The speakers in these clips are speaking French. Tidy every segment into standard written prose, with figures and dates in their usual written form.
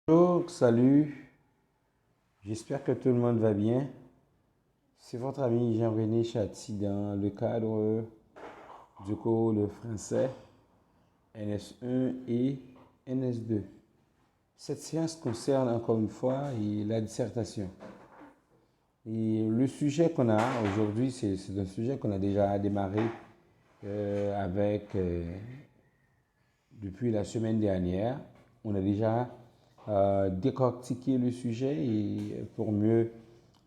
Bonjour, salut, j'espère que tout le monde va bien. C'est votre ami Jean-René Chatti dans le cadre du cours de français NS1 et NS2. Cette séance concerne encore une fois la dissertation. Et le sujet qu'on a aujourd'hui, c'est un sujet qu'on a déjà démarré avec depuis la semaine dernière. On a déjà décortiqué le sujet et pour mieux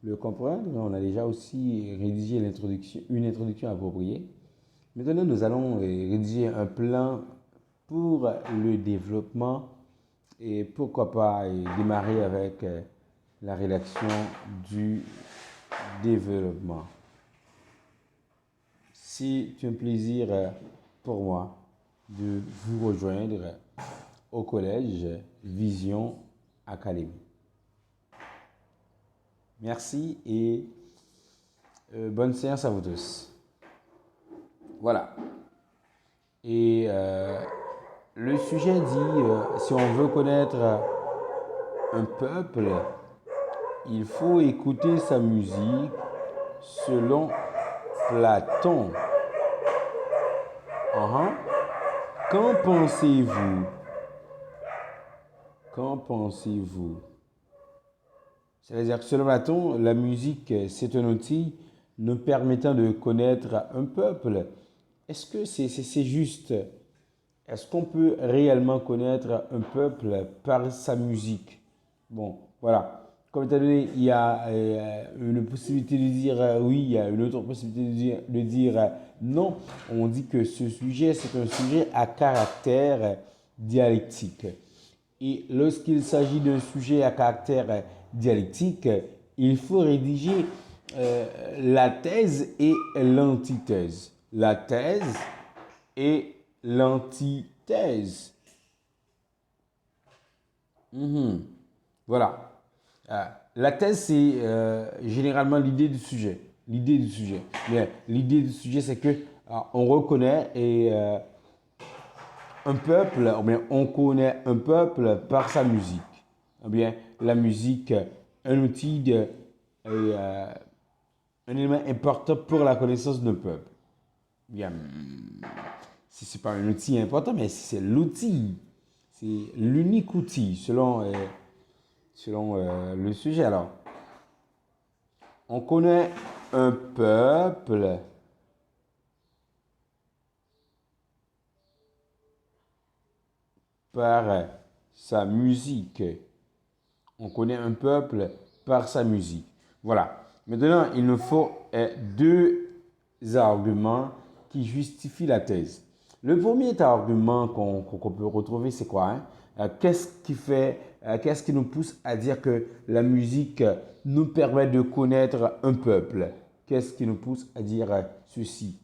le comprendre, on a déjà aussi rédigé une introduction appropriée. Maintenant, nous allons rédiger un plan pour le développement et pourquoi pas démarrer avec la rédaction du développement. C'est un plaisir pour moi de vous rejoindre au collège Vision Academy. Merci et bonne séance à vous tous. Voilà. Et le sujet dit, si on veut connaître un peuple, il faut écouter sa musique selon Platon. Uh-huh. Qu'en pensez-vous? Qu'en pensez-vous? C'est-à-dire que selon Platon, la musique, c'est un outil nous permettant de connaître un peuple. Est-ce que c'est juste? Est-ce qu'on peut réellement connaître un peuple par sa musique? Bon, voilà. Comme étant donné, il y a une possibilité de dire oui, il y a une autre possibilité de dire non. On dit que ce sujet, c'est un sujet à caractère dialectique. Et lorsqu'il s'agit d'un sujet à caractère dialectique, il faut rédiger la thèse et l'antithèse. La thèse et l'antithèse. Voilà. La thèse, c'est généralement l'idée du sujet. L'idée du sujet. Bien, l'idée du sujet, c'est que on reconnaît un peuple, ou bien on connaît un peuple par sa musique. Ou bien la musique, un outil un élément important pour la connaissance d'un peuple. Bien, si c'est pas un outil important, mais c'est l'outil, c'est l'unique outil selon le sujet. Alors, on connaît un peuple par sa musique. On connaît un peuple par sa musique. Voilà. Maintenant, il nous faut deux arguments qui justifient la thèse. Le premier argument qu'on peut retrouver, c'est quoi, hein? Qu'est-ce qui nous pousse à dire que la musique nous permet de connaître un peuple? Qu'est-ce qui nous pousse à dire ceci?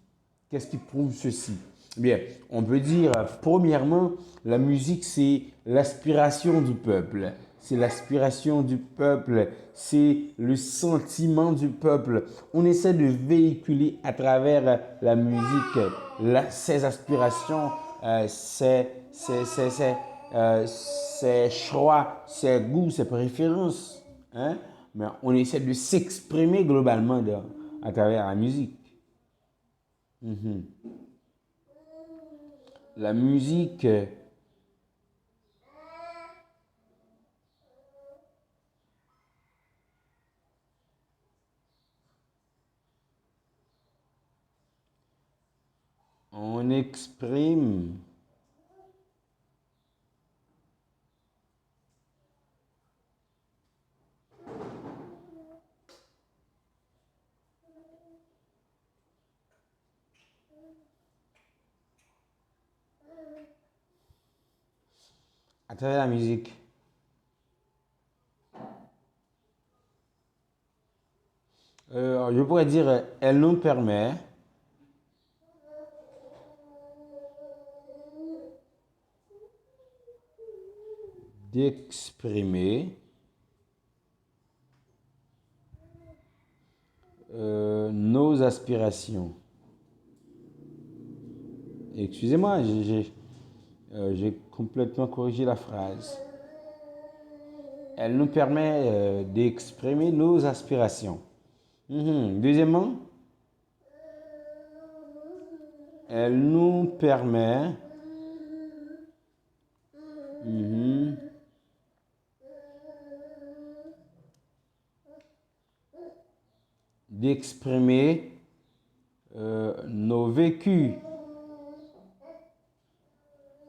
Qu'est-ce qui prouve ceci? Bien, on peut dire, premièrement, la musique, c'est l'aspiration du peuple. C'est l'aspiration du peuple, c'est le sentiment du peuple. On essaie de véhiculer à travers la musique ses aspirations, ses choix, ses goûts, ses préférences. Hein? Mais on essaie de s'exprimer globalement à travers la musique. La musique on exprime à travers la musique. Je pourrais dire, elle nous permet d'exprimer nos aspirations. Excusez-moi, j'ai complètement corrigé la phrase. Elle nous permet d'exprimer nos aspirations. Deuxièmement, elle nous permet d'exprimer nos vécus.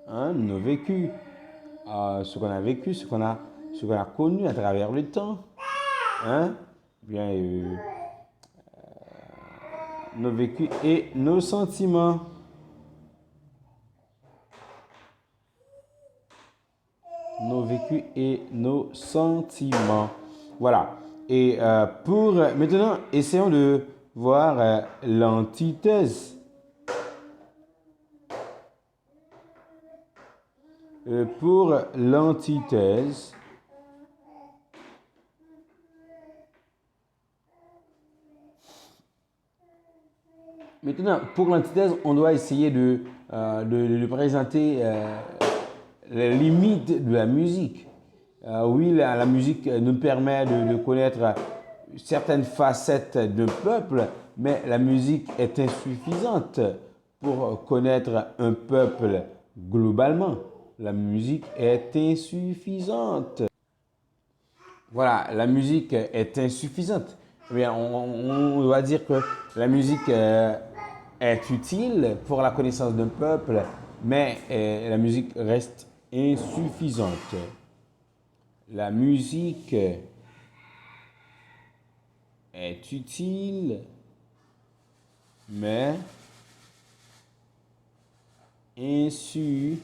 Nos vécus. Ce qu'on a vécu, ce qu'on a connu à travers le temps. Bien, nos vécus et nos sentiments. Nos vécus et nos sentiments. Voilà. Et pour maintenant, essayons de voir l'antithèse. Pour l'antithèse, maintenant, pour l'antithèse, on doit essayer de présenter les limites de la musique. Oui, la musique nous permet de connaître certaines facettes d'un peuple, mais la musique est insuffisante pour connaître un peuple globalement. La musique est insuffisante. Voilà, la musique est insuffisante. Eh bien, on doit dire que la musique est utile pour la connaissance d'un peuple, mais la musique reste insuffisante. La musique est utile, mais insuffisante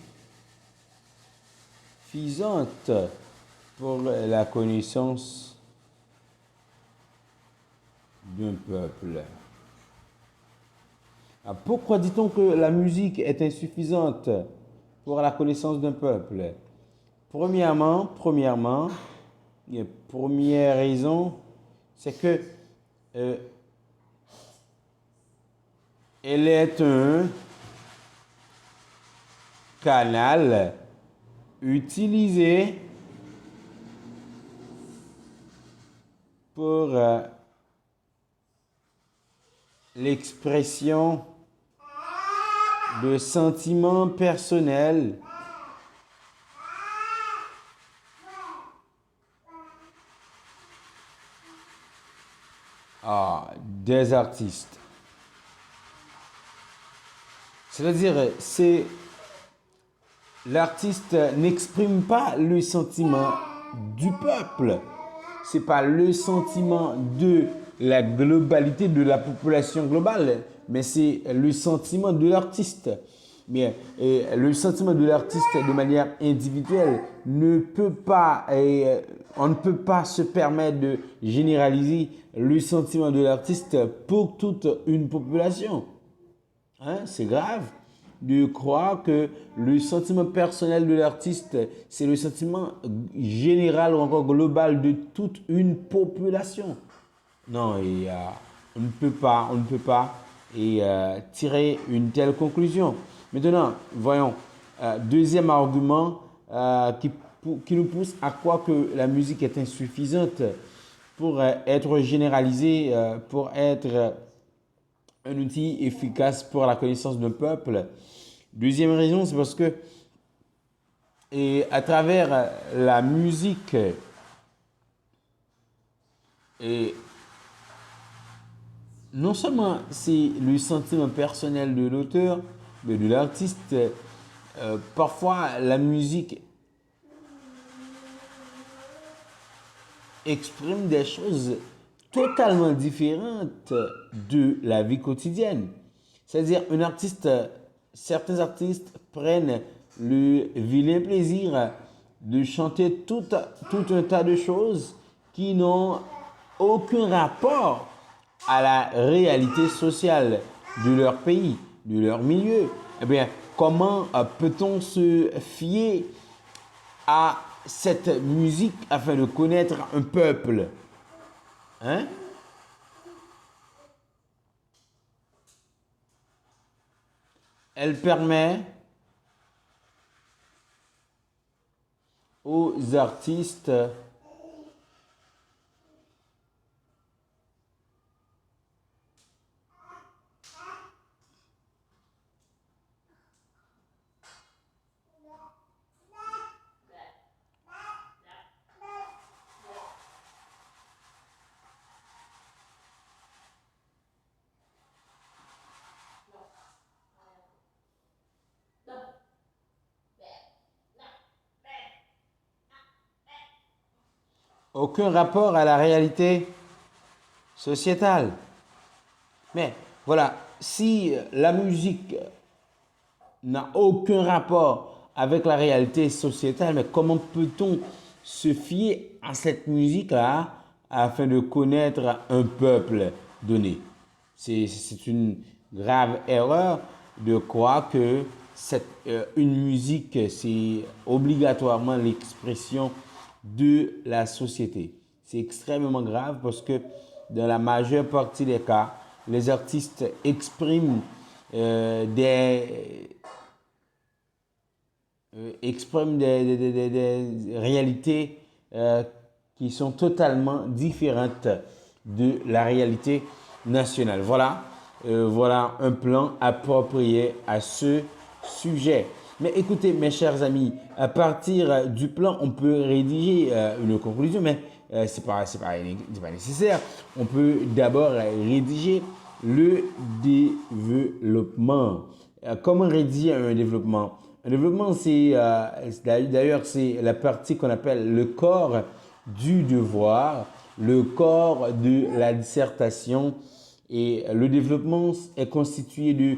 pour la connaissance d'un peuple. Pourquoi dit-on que la musique est insuffisante pour la connaissance d'un peuple? Première raison, c'est que elle est un canal utilisé pour l'expression de sentiments personnels des artistes. C'est-à-dire, l'artiste n'exprime pas le sentiment du peuple. C'est pas le sentiment de la globalité de la population globale, mais c'est le sentiment de l'artiste. Mais le sentiment de l'artiste de manière individuelle ne peut pas, on ne peut pas se permettre de généraliser le sentiment de l'artiste pour toute une population. C'est grave de croire que le sentiment personnel de l'artiste, c'est le sentiment général ou encore global de toute une population. Non, on ne peut pas tirer une telle conclusion. Maintenant, voyons, deuxième argument qui nous pousse à croire que la musique est insuffisante pour être généralisée, pour être un outil efficace pour la connaissance d'un peuple. Deuxième raison, c'est parce que à travers la musique non seulement c'est le sentiment personnel de l'auteur, mais de l'artiste. Parfois, la musique exprime des choses totalement différentes de la vie quotidienne. C'est-à-dire, certains artistes prennent le vilain plaisir de chanter tout un tas de choses qui n'ont aucun rapport à la réalité sociale de leur pays, de leur milieu. Eh bien, comment peut-on se fier à cette musique afin de connaître un peuple? Elle permet aux artistes aucun rapport à la réalité sociétale. Mais voilà, si la musique n'a aucun rapport avec la réalité sociétale, mais comment peut-on se fier à cette musique-là afin de connaître un peuple donné? C'est une grave erreur de croire que une musique, c'est obligatoirement l'expression de la société. C'est extrêmement grave parce que dans la majeure partie des cas, les artistes expriment des réalités qui sont totalement différentes de la réalité nationale. Voilà un plan approprié à ce sujet. Mais écoutez, mes chers amis, à partir du plan, on peut rédiger une conclusion, mais c'est pas nécessaire. On peut d'abord rédiger le développement. Comment rédiger un développement? Un développement, d'ailleurs, c'est la partie qu'on appelle le corps du devoir, le corps de la dissertation. Et le développement est constitué de